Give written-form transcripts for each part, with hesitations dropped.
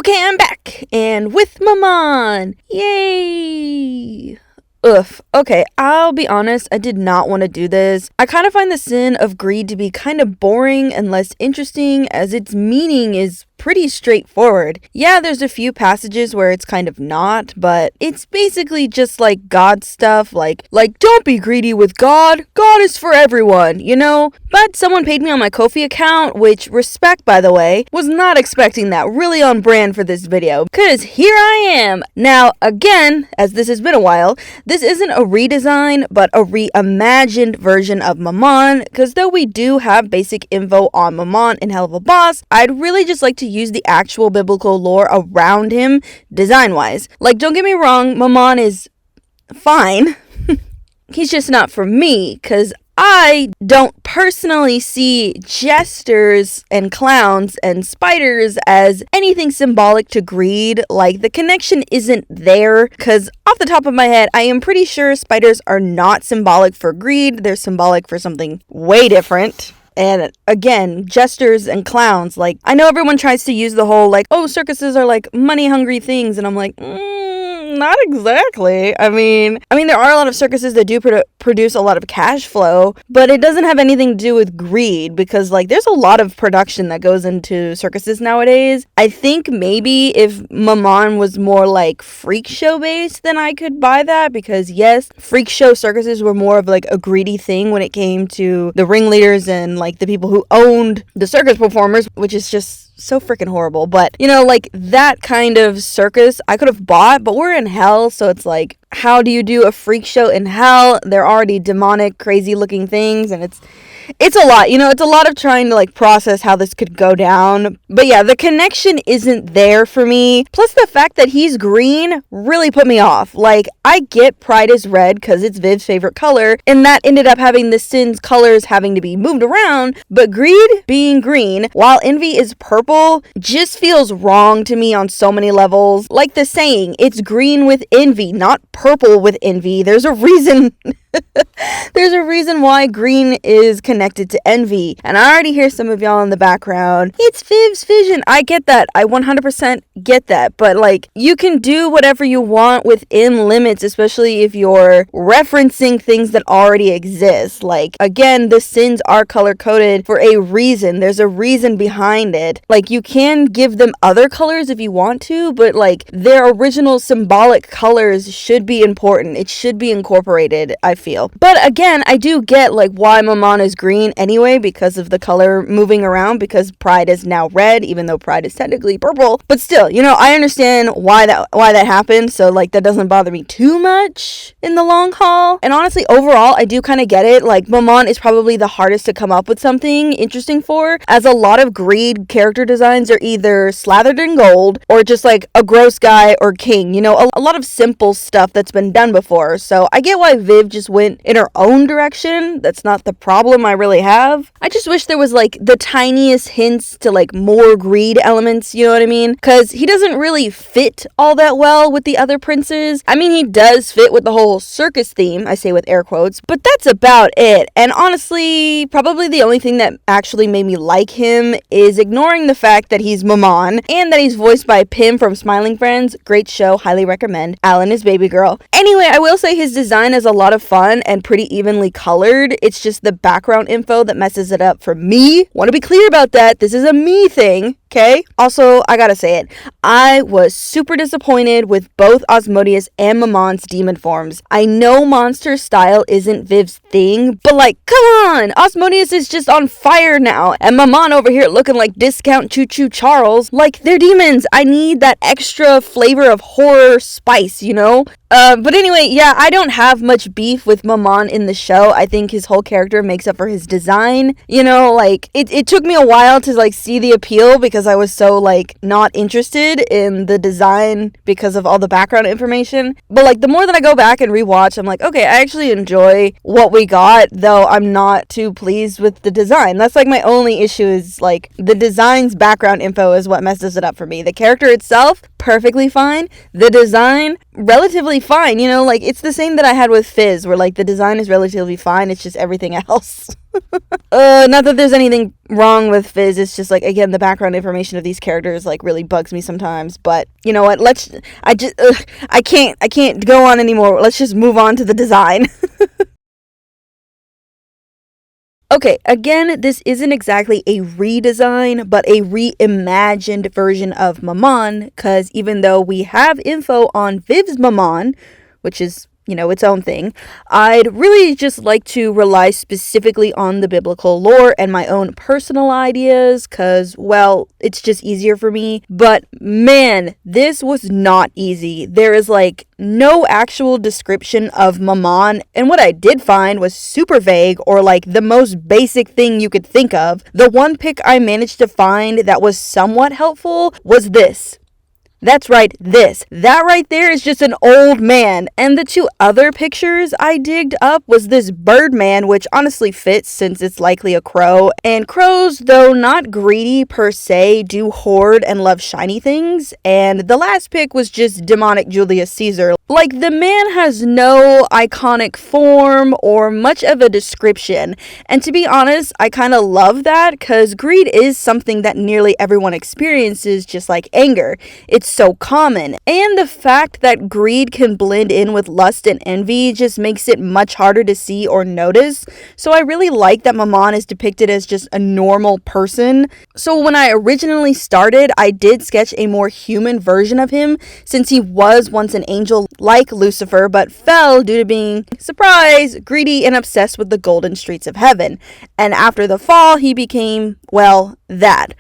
Okay, I'm back, and with Mammon! Yay! Oof. Okay, I'll be honest, I did not want to do this. I kind of find the sin of greed to be kind of boring and less interesting, as its meaning is pretty straightforward. Yeah, there's a few passages where it's kind of not, but it's basically just like God stuff, like don't be greedy with God. God is for everyone, you know? But someone paid me on my Ko-fi account, which, respect by the way, was not expecting that. Really on brand for this video, cause here I am. Now, again, as this has been a while, this isn't a redesign, but a reimagined version of Mammon, cause though we do have basic info on Mammon in Hell of a Boss, I'd really just like to use the actual biblical lore around him design-wise. Like, don't get me wrong, Mammon is fine. He's just not for me, because I don't personally see jesters and clowns and spiders as anything symbolic to greed. Like, the connection isn't there, because off the top of my head, I am pretty sure spiders are not symbolic for greed. They're symbolic for something way different. And again, jesters and clowns, like, I know everyone tries to use the whole, like, oh, circuses are like money-hungry things, and I'm like, not exactly. I mean, there are a lot of circuses that do produce a lot of cash flow, but it doesn't have anything to do with greed, because, like, there's a lot of production that goes into circuses nowadays. I think maybe if Mammon was more, like, freak show based, then I could buy that, because, yes, freak show circuses were more of, like, a greedy thing when it came to the ringleaders and, like, the people who owned the circus performers, which is just so freaking horrible. But, you know, like, that kind of circus I could have bought, but we're in hell, so it's like, how do you do a freak show in hell? They're already demonic, crazy looking things, and it's a lot, you know, it's a lot of trying to, like, process how this could go down. But yeah, the connection isn't there for me. Plus the fact that he's green really put me off. Like, I get Pride is red because it's Viv's favorite color, and that ended up having the Sin's colors having to be moved around, but greed being green while envy is purple just feels wrong to me on so many levels. Like the saying, it's green with envy, not purple with envy. There's a reason. There's a reason why green is connected to envy. And I already hear some of y'all in the background, it's Viv's vision. I get that. I 100% get that. But, like, you can do whatever you want within limits, especially if you're referencing things that already exist. Like, again, the Sins are color-coded for a reason. There's a reason behind it. Like, you can give them other colors if you want to, but, like, their original symbolic colors should be important. It should be incorporated, I feel. But again, I do get, like, why Mammon is green anyway, because of the color moving around, because Pride is now red, even though Pride is technically purple. But still, you know, I understand why that happened, so, like, that doesn't bother me too much in the long haul. And honestly, overall, I do kind of get it. Like, Mammon is probably the hardest to come up with something interesting for, as a lot of greed character designs are either slathered in gold, or just, like, a gross guy or king. You know, a lot of simple stuff that's been done before. So I get why Viv just went in her own direction. That's not the problem I really have. I just wish there was, like, the tiniest hints to, like, more greed elements, you know what I mean? Because he doesn't really fit all that well with the other princes. I mean, he does fit with the whole circus theme, I say with air quotes, but that's about it. And honestly, probably the only thing that actually made me like him is ignoring the fact that he's Mammon and that he's voiced by Pim from Smiling Friends. Great show, highly recommend. Alan is baby girl. Anyway, I will say his design is a lot of fun and pretty evenly colored. It's just the background info that messes it up for me. Want to be clear about that. This is a me thing. Okay? Also, I gotta say it. I was super disappointed with both Asmodeus and Mammon's demon forms. I know monster style isn't Viv's thing, but, like, come on! Asmodeus is just on fire now, and Mammon over here looking like discount Choo Choo Charles. Like, they're demons. I need that extra flavor of horror spice, you know? But anyway, yeah, I don't have much beef with Mammon in the show. I think his whole character makes up for his design. You know, like, it took me a while to, like, see the appeal because I was so, like, not interested in the design because of all the background information. But, like, the more that I go back and rewatch, I'm like, okay, I actually enjoy what we got, though I'm not too pleased with the design. That's, like, my only issue is, like, the design's background info is what messes it up for me. The character itself, perfectly fine. The design, relatively fine, you know, like it's the same that I had with Fizz, where like the design is relatively fine, it's just everything else. Not that there's anything wrong with Fizz, it's just like, again, the background information of these characters like really bugs me sometimes, but you know what, I can't go on anymore, let's just move on to the design. Okay, again, this isn't exactly a redesign, but a reimagined version of Mammon, because even though we have info on Viv's Mammon, which is, you know, its own thing, I'd really just like to rely specifically on the biblical lore and my own personal ideas, because, well, it's just easier for me. But man, this was not easy. There is like no actual description of Mammon, and what I did find was super vague, or like the most basic thing you could think of. The one pic I managed to find that was somewhat helpful was this. That's right, this. That right there is just an old man. And the two other pictures I digged up was this Birdman, which honestly fits since it's likely a crow. And crows, though not greedy per se, do hoard and love shiny things. And the last pic was just demonic Julius Caesar. Like, the man has no iconic form or much of a description. And to be honest, I kind of love that, because greed is something that nearly everyone experiences, just like anger. It's so common, and the fact that greed can blend in with lust and envy just makes it much harder to see or notice. So I really like that Mammon is depicted as just a normal person. So when I originally started, I did sketch a more human version of him, since he was once an angel like Lucifer, but fell due to being, surprise, greedy and obsessed with the golden streets of heaven. And after the fall, he became, well, that.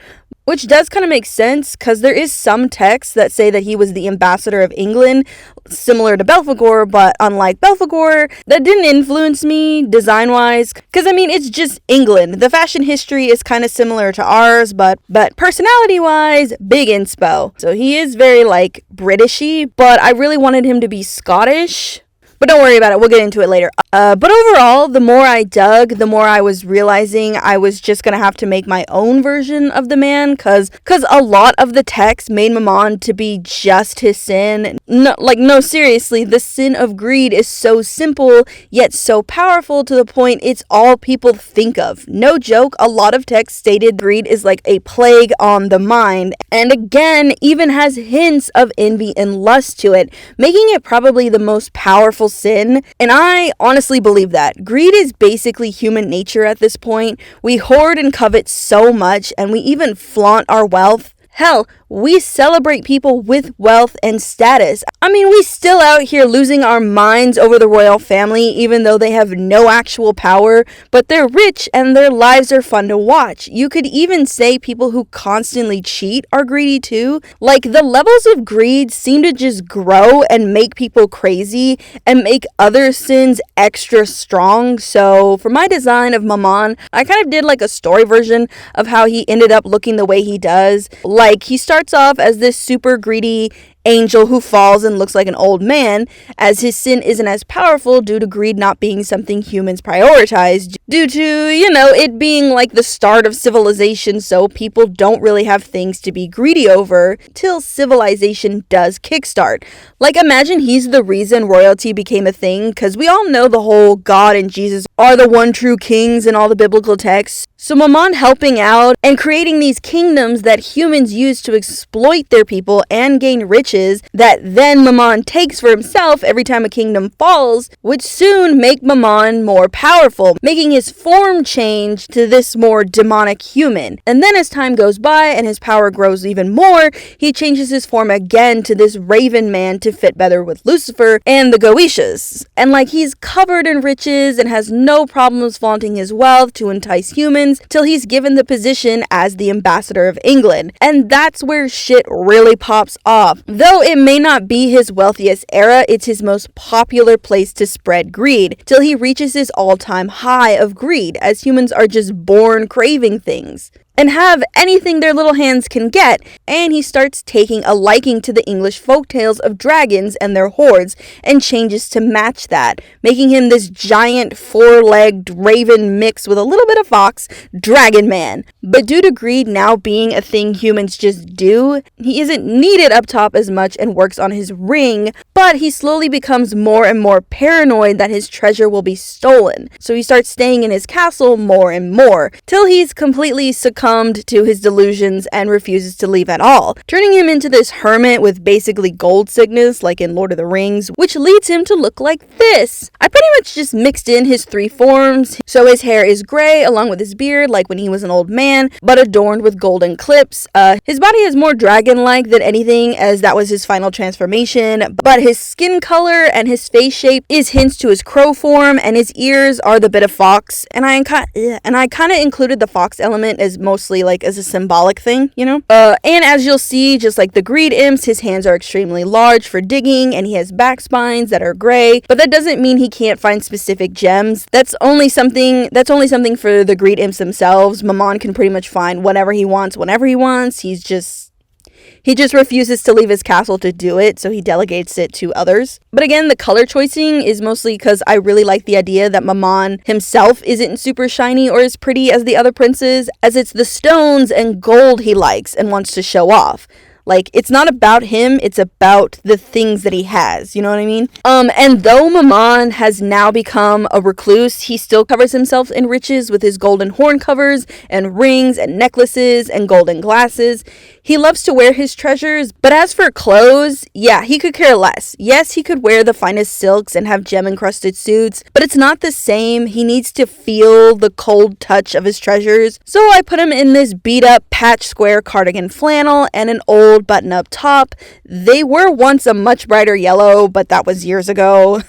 Which does kind of make sense, because there is some texts that say that he was the ambassador of England, similar to Belphegor, but unlike Belphegor, that didn't influence me design-wise, because I mean, it's just England. The fashion history is kind of similar to ours, but personality-wise, big inspo. So he is very, like, Britishy, but I really wanted him to be Scottish. But don't worry about it, we'll get into it later. But overall, the more I dug, the more I was realizing I was just gonna have to make my own version of the man, cause a lot of the text made Mammon to be just his sin. No, seriously, the sin of greed is so simple, yet so powerful to the point it's all people think of. No joke, a lot of text stated greed is like a plague on the mind, and again, even has hints of envy and lust to it, making it probably the most powerful sin. And I honestly believe that. Greed is basically human nature at this point. We hoard and covet so much, and we even flaunt our wealth. Hell, we celebrate people with wealth and status. I mean, we still out here losing our minds over the royal family, even though they have no actual power, but they're rich and their lives are fun to watch. You could even say people who constantly cheat are greedy too. Like, the levels of greed seem to just grow and make people crazy and make other sins extra strong. So for my design of Mammon, I kind of did like a story version of how he ended up looking the way he does. Like, he starts off as this super greedy angel who falls and looks like an old man, as his sin isn't as powerful due to greed not being something humans prioritize, due to, you know, it being like the start of civilization, so people don't really have things to be greedy over till civilization does kickstart. Like, imagine he's the reason royalty became a thing, because we all know the whole God and Jesus are the one true kings in all the biblical texts. So Mammon helping out and creating these kingdoms that humans use to exploit their people and gain riches that then Mammon takes for himself every time a kingdom falls, would soon make Mammon more powerful, making his form change to this more demonic human. And then as time goes by and his power grows even more, he changes his form again to this raven man to fit better with Lucifer and the Goetias. And like, he's covered in riches and has no problems flaunting his wealth to entice humans, till he's given the position as the ambassador of England. And that's where shit really pops off. Though it may not be his wealthiest era, it's his most popular place to spread greed, till he reaches his all-time high of greed, as humans are just born craving things. and have anything their little hands can get, and he starts taking a liking to the English folktales of dragons and their hordes, and changes to match that, making him this giant four-legged raven mix with a little bit of fox, dragon man. But due to greed now being a thing humans just do, he isn't needed up top as much and works on his ring, but he slowly becomes more and more paranoid that his treasure will be stolen. So he starts staying in his castle more and more, till he's completely succumbed to his delusions and refuses to leave at all, turning him into this hermit with basically gold sickness like in Lord of the Rings, which leads him to look like this. I pretty much just mixed in his three forms, so his hair is gray along with his beard like when he was an old man, but adorned with golden clips. His body is more dragon-like than anything, as that was his final transformation, but his skin color and his face shape is hints to his crow form, and his ears are the bit of fox, and I kind of included the fox element as mostly like as a symbolic thing, you know? And as you'll see, just like the greed imps, his hands are extremely large for digging, and he has back spines that are gray, but that doesn't mean he can't find specific gems. That's only something for the greed imps themselves. Mammon can pretty much find whatever he wants whenever he wants. He just refuses to leave his castle to do it, so he delegates it to others. But again, the color choicing is mostly because I really like the idea that Mammon himself isn't super shiny or as pretty as the other princes, as it's the stones and gold he likes and wants to show off. Like, it's not about him, it's about the things that he has, you know what I mean? And though Mammon has now become a recluse, he still covers himself in riches with his golden horn covers and rings and necklaces and golden glasses. He loves to wear his treasures, but as for clothes, yeah, he could care less. Yes, he could wear the finest silks and have gem-encrusted suits, but it's not the same. He needs to feel the cold touch of his treasures. So I put him in this beat-up patch square cardigan flannel and an old button-up top. They were once a much brighter yellow, but that was years ago.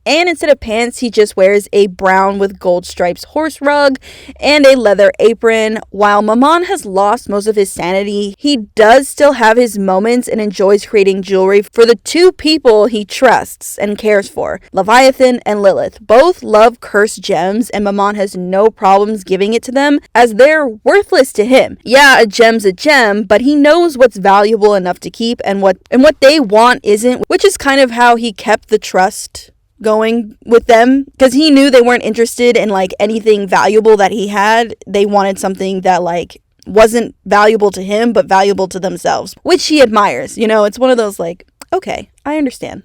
And instead of pants, he just wears a brown with gold stripes horse rug and a leather apron. While Mammon has lost most of his sanity, he does still have his moments and enjoys creating jewelry for the two people he trusts and cares for, Leviathan and Lilith. Both love cursed gems, and Mammon has no problems giving it to them, as they're worthless to him. Yeah, a gem's a gem, but he knows what's valuable enough to keep, and what they want isn't, which is kind of how he kept the trust going with them, because he knew they weren't interested in like anything valuable that he had. They wanted something that like wasn't valuable to him but valuable to themselves, which he admires. You know, it's one of those like, okay, I understand.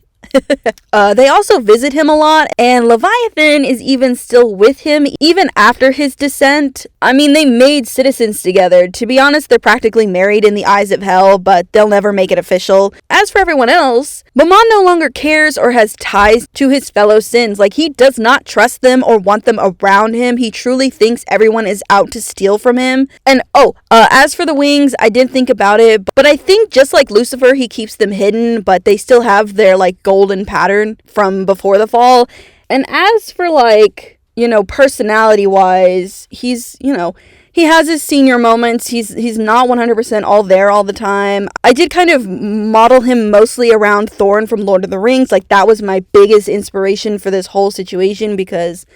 They also visit him a lot, and Leviathan is even still with him even after his descent. I mean, they made citizens together. To be honest, they're practically married in the eyes of hell, but they'll never make it official. As for everyone else, Mammon no longer cares or has ties to his fellow sins. Like, he does not trust them or want them around him. He truly thinks everyone is out to steal from him. And as for the wings, I did think about it, but I think just like Lucifer, he keeps them hidden, but they still have their like golden pattern from before the fall. And as for like, you know, personality wise, he's, you know, he has his senior moments. He's not 100% all there all the time. I did kind of model him mostly around Thorn from Lord of the Rings. Like, that was my biggest inspiration for this whole situation, because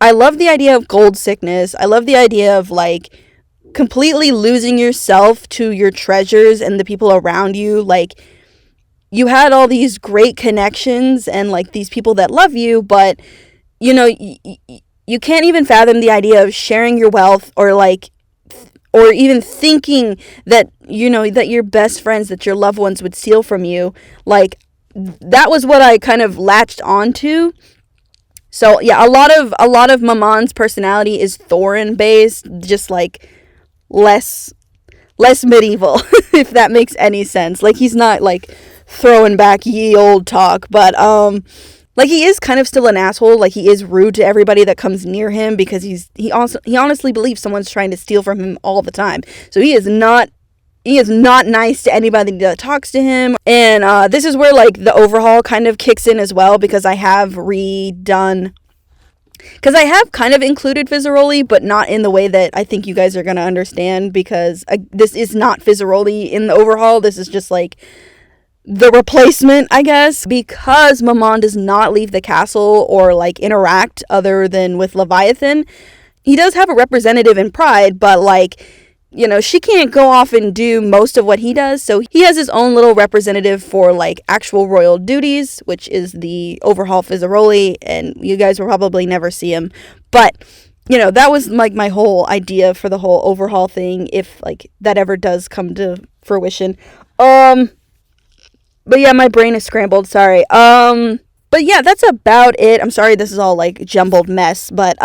I love the idea of gold sickness. I love the idea of like completely losing yourself to your treasures and the people around you. Like, you had all these great connections and like these people that love you, but you know, you can't even fathom the idea of sharing your wealth, or like, or even thinking that, you know, that your best friends, that your loved ones would steal from you. Like, that was what I kind of latched onto. So yeah, a lot of Mammon's personality is Thorin based, just like less medieval, if that makes any sense. Like, he's not like throwing back ye old talk, but like, he is kind of still an asshole. Like, he is rude to everybody that comes near him, because he honestly believes someone's trying to steal from him all the time. So he is not nice to anybody that talks to him. And this is where like the overhaul kind of kicks in as well, because I have kind of included Fizzaroli, but not in the way that I think you guys are going to understand, because this is not Fizzaroli in the overhaul. This is just like the replacement, I guess, because Mammon does not leave the castle or like interact other than with Leviathan. He does have a representative in Pride, but like, you know, she can't go off and do most of what he does, so he has his own little representative for like actual royal duties, which is the overhaul Fizzaroli, and you guys will probably never see him. But, you know, that was like my whole idea for the whole overhaul thing, if like that ever does come to fruition. But yeah, my brain is scrambled, sorry. But yeah, that's about it. I'm sorry this is all like jumbled mess, but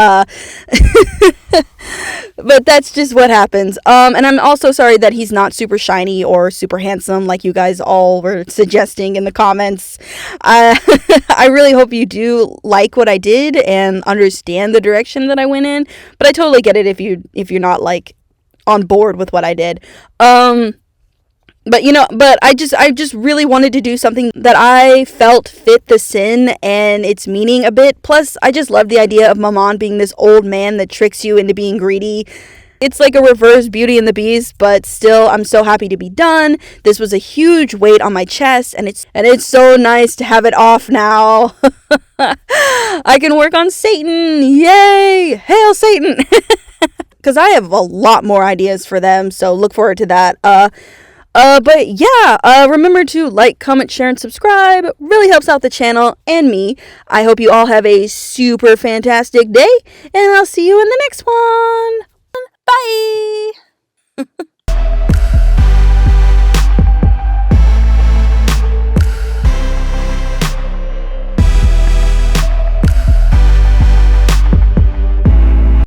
but that's just what happens. And I'm also sorry that he's not super shiny or super handsome like you guys all were suggesting in the comments. I really hope you do like what I did and understand the direction that I went in, but I totally get it if you're not like on board with what I did. But you know, I just really wanted to do something that I felt fit the sin and its meaning a bit. Plus, I just love the idea of Mammon being this old man that tricks you into being greedy. It's like a reverse Beauty and the Beast, but still, I'm so happy to be done. This was a huge weight on my chest, and it's so nice to have it off now. I can work on Satan. Yay! Hail Satan! Because I have a lot more ideas for them, so look forward to that. But yeah, remember to like, comment, share, and subscribe. Really helps out the channel and me. I hope you all have a super fantastic day, and I'll see you in the next one. Bye!